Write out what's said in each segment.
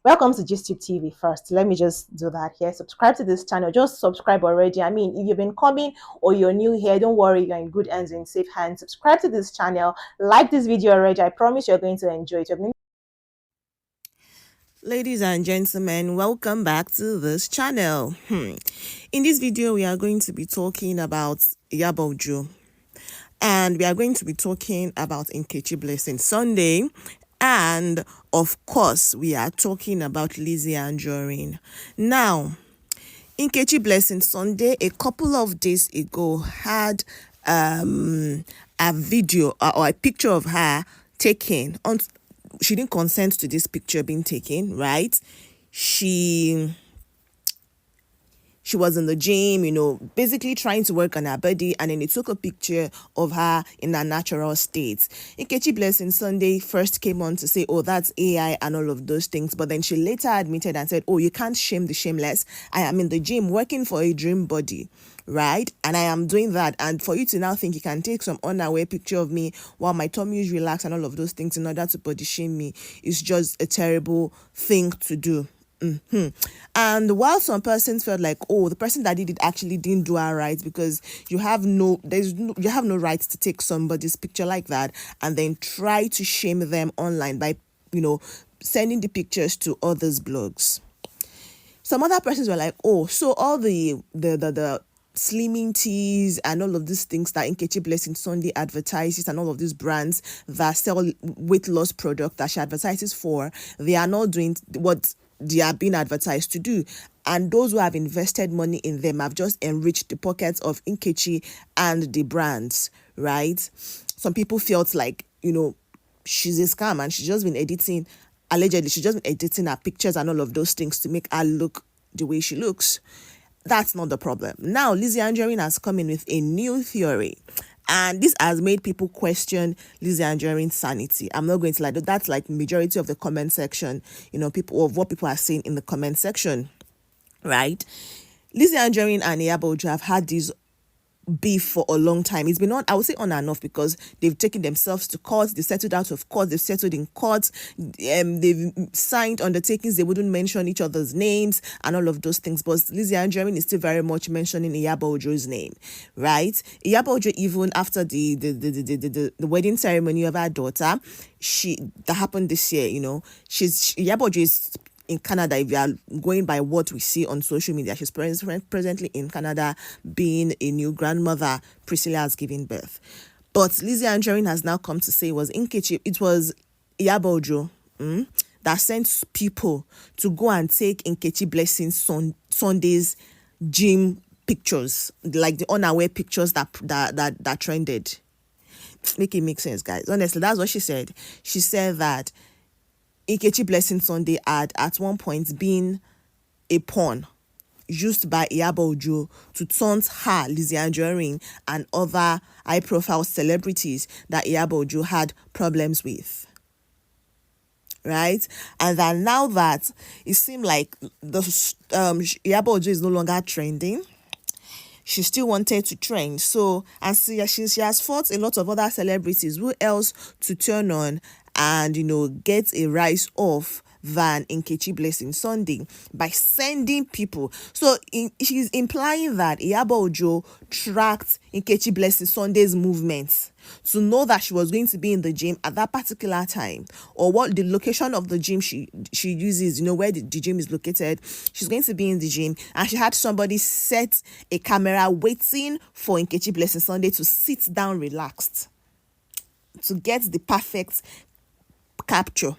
Welcome to GISTUBE TV first. Let me just do that here. Subscribe to this channel. Just subscribe already. I mean, if you've been coming or you're new here, don't worry, you're in good hands, in safe hands. Subscribe to this channel. Like this video already. I promise you're going to enjoy it. Ladies and gentlemen, welcome back to this channel. In this video, we are going to be talking about iyabo, and we are going to be talking about Nkechi Blessing Sunday, and of course, we are talking about Lizzy Anjorin. Now, Nkechi Blessing Sunday, a couple of days ago, had a video or a picture of her taken on. She didn't consent to this picture being taken, right? She was in the gym, basically trying to work on her body, and then they took a picture of her in her natural state. Nkechi Blessing Sunday first came on to say, oh, that's AI and all of those things, but then she later admitted and said, oh, you can't shame the shameless. I am in the gym working for a dream body, right? And I am doing that, and for you to now think you can take some unaware picture of me while my tummy is relaxed and all of those things in order to body shame me is just a terrible thing to do. And while some persons felt like, oh, the person that did it actually didn't do her right, because you have no right to take somebody's picture like that and then try to shame them online by sending the pictures to others' blogs. Some other persons were like, oh, so all the slimming teas and all of these things that Nkechi Blessing Sunday advertises and all of these brands that sell weight loss product that she advertises for, they are not doing what they are being advertised to do, and those who have invested money in them have just enriched the pockets of Nkechi and the brands, right? Some people felt like she's a scam and she's just been editing, allegedly she's just been editing her pictures and all of those things to make her look the way she looks. That's not the problem. Now Lizzy Anjorin has come in with a new theory, and this has made people question Lizzy Anjorin's sanity. I'm not going to lie, that's like majority of the comment section, people of what people are saying in the comment section, right? Lizzy Anjorin and iyabo have had these beef for a long time. It's been on, I would say, on and off, because they've taken themselves to court, they settled out of court, they've settled in court, they've signed undertakings, they wouldn't mention each other's names and all of those things. But Lizzy Anjorin is still very much mentioning iyabo name, right? Iyabo, even after the wedding ceremony of her daughter, that happened this year, iyabo is in Canada. If you are going by what we see on social media, she's presently in Canada being a new grandmother. Priscilla has given birth. But Lizzy Anjorin has now come to say it was iyabo that sent people to go and take Nkechi Blessing Sunday's gym pictures, like the unaware pictures that trended. Make it make sense, guys. Honestly, that's what she said. She said that Nkechi Blessing Sunday had at one point been a pawn used by iyabo to taunt her, Lizzy Anjorin, and other high-profile celebrities that iyabo had problems with, right? And that now that it seemed like the iyabo is no longer trending, she still wanted to trend. So, and she has fought a lot of other celebrities. Who else to turn on and get a rise off than Nkechi Blessing Sunday by sending people? So she's implying that iyabo tracked Nkechi Blessing Sunday's movements to know that she was going to be in the gym at that particular time, or what the location of the gym she uses, where the gym is located. She's going to be in the gym, and she had somebody set a camera waiting for Nkechi Blessing Sunday to sit down relaxed to get the perfect capture.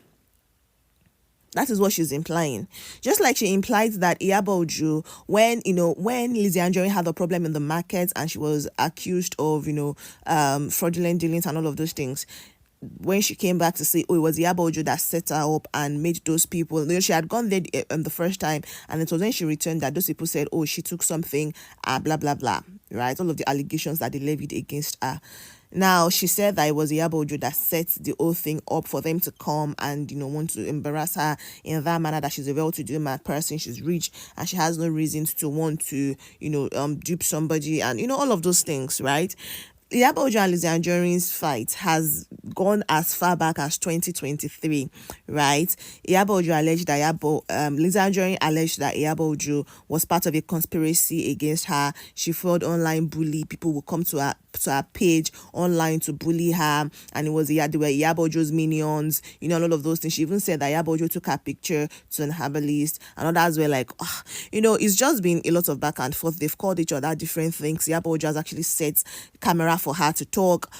That is what she's implying. Just like she implied that iyabo, when Lizzy Anjorin had a problem in the market and she was accused of fraudulent dealings and all of those things, when she came back to say, oh, it was iyabo that set her up and made those people, she had gone there the first time, and it was when she returned that those people said, oh, she took something, blah blah blah, right? All of the allegations that they levied against her. Now, she said that it was iyabo that set the whole thing up for them to come and, want to embarrass her in that manner, that she's a well-to-do person, she's rich, and she has no reasons to want to, dupe somebody and, all of those things, right? Iyabo Ojo and Lizzy Anjorin's fight has gone as far back as 2023, right? Iyabo Ojo alleged that Lizzy Anjorin alleged that Iyabo Ojo was part of a conspiracy against her. She fraud online bully. People would come to her page online to bully her, and they were Iyabo Ojo's minions, and all of those things. She even said that Iyabo Ojo took her picture to an herbalist, and others were like, it's just been a lot of back and forth. They've called each other different things. Iyabo Ojo has actually set camera for her to talk,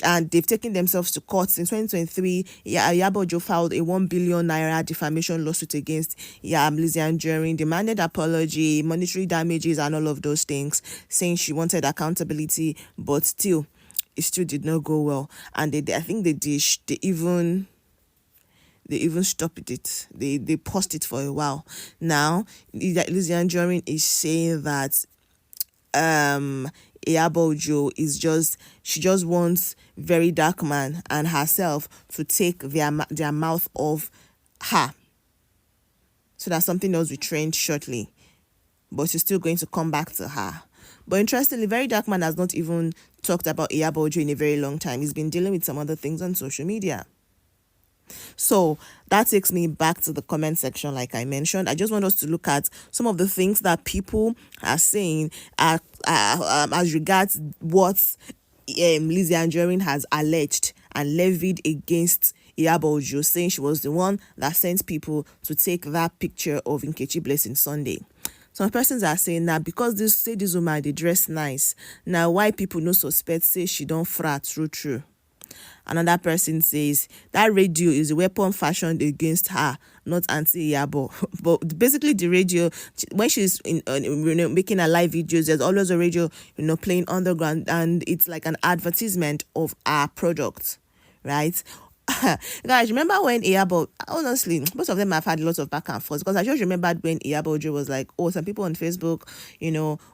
and they've taken themselves to court. Since 2023, Iyabo Ojo filed a 1 billion naira defamation lawsuit against Lizzy Anjorin, demanded apology, monetary damages, and all of those things, saying she wanted accountability, but still, it still did not go well. And I think they even stopped it. They paused it for a while. Now, Lizzy Anjorin is saying that Iyabo Ojo she just wants Very Dark Man and herself to take their mouth off her, so that something else will trend shortly, but she's still going to come back to her. But interestingly, Very Dark Man has not even talked about Iyabo Ojo in a very long time. He's been dealing with some other things on social media. So that takes me back to the comment section. Like I mentioned, I just want us to look at some of the things that people are saying as regards what Lizzy Anjorin has alleged and levied against Iyabo Ojo, saying she was the one that sent people to take that picture of Nkechi Blessing Sunday. Some persons are saying now, because this woman, they dress nice, now why people no suspect say she don't frat true. Another person says that radio is a weapon fashioned against her, not anti-Iyabo. But basically, the radio, when she's making her live videos, there's always a radio, playing underground, and it's like an advertisement of our product, right? Guys, remember when Iyabo, honestly, most of them have had lots of back and forth, because I just remembered when Iyabo Ojo was like, some people on Facebook,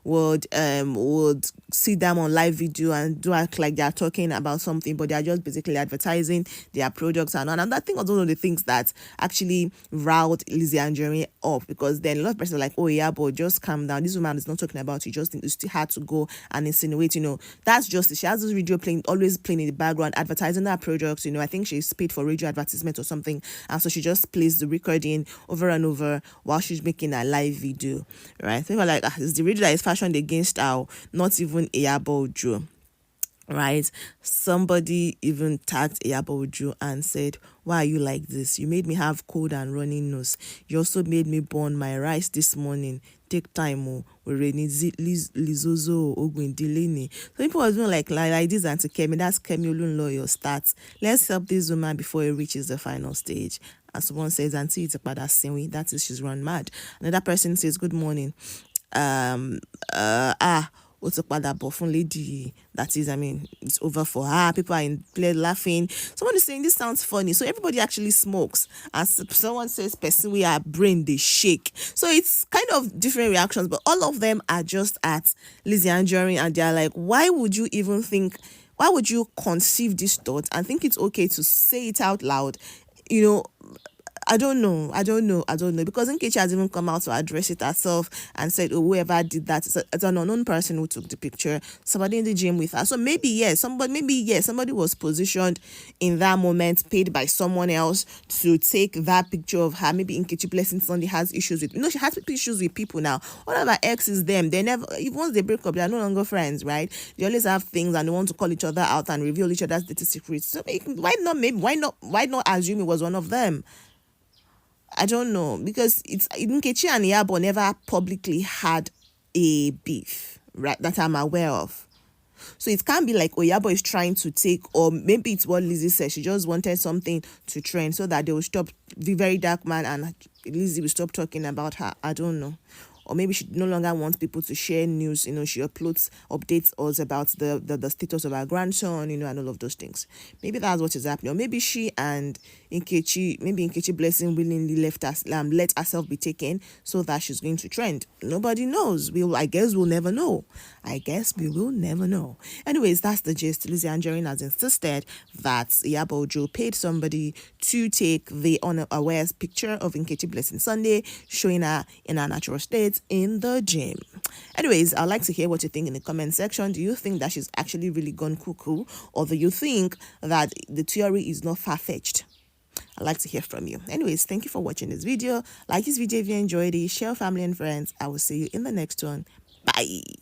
would see them on live video and do act like they're talking about something, but they're just basically advertising their products. And that thing was one of the things that actually riled Lizzy Anjorin up, because then a lot of people are like, Iyabo, just calm down. This woman is not talking about you. Just it's still hard to go and insinuate, that's just, she has this video always playing in the background, advertising her products. I think she's paid for radio advertisement or something, and so she just plays the recording over and over while she's making a live video, right? People are like, it's the radio that is fashioned against our, not even Iyabo Ojo, right? Somebody even tagged Iyabo Ojo and said, why are you like this? You made me have cold and running nose. You also made me burn my rice this morning. Take time, Lizozo Ogwindilini. So people was doing like this, and to Kemi, that's Kemi Olunloyo starts. Let's help this woman before it reaches the final stage. As someone says, Auntie, it's about that same, that is, she's run mad. Another person says, good morning. What's up with that buffon lady? That is, it's over for her. People are in play laughing. Someone is saying this sounds funny. So everybody actually smokes. And someone says, person we are brain, they shake. So it's kind of different reactions, but all of them are just at Lizzy Anjorin, and they're like, why would you conceive this thought and think it's okay to say it out loud? I don't know, because Nkechi has even come out to address it herself and said, whoever did that, it's an unknown person who took the picture, somebody in the gym with her. So maybe somebody was positioned in that moment, paid by someone else to take that picture of her. Maybe Nkechi Blessing Sunday has issues with, she has issues with people now. One of her exes, they never, once they break up, they are no longer friends, right? They always have things and they want to call each other out and reveal each other's dirty secrets. So why not assume it was one of them? I don't know, because it's Nkechi and Iyabo never publicly had a beef, right, that I'm aware of. So it can't be like Iyabo is trying to take, or maybe it's what Lizzy said, she just wanted something to trend so that they will stop, the Very Dark Man and Lizzy will stop talking about her. I don't know. Or maybe she no longer wants people to share news. She updates us about the status of her grandson, and all of those things. Maybe that's what is happening. Or maybe she and Nkechi Blessing willingly let herself be taken so that she's going to trend. Nobody knows. I guess we'll never know. Anyways, that's the gist. Lizzy Anjorin has insisted that Iyabo Ojo paid somebody to take the unawares picture of Nkechi Blessing Sunday, showing her in her natural state in the gym. Anyways, I'd like to hear what you think in the comment section. Do you think that she's actually really gone cuckoo, or do you think that the theory is not far-fetched? I'd like to hear from you. Anyways, thank you for watching this video. Like this video if you enjoyed it. Share with family and friends. I will see you in the next one. Bye.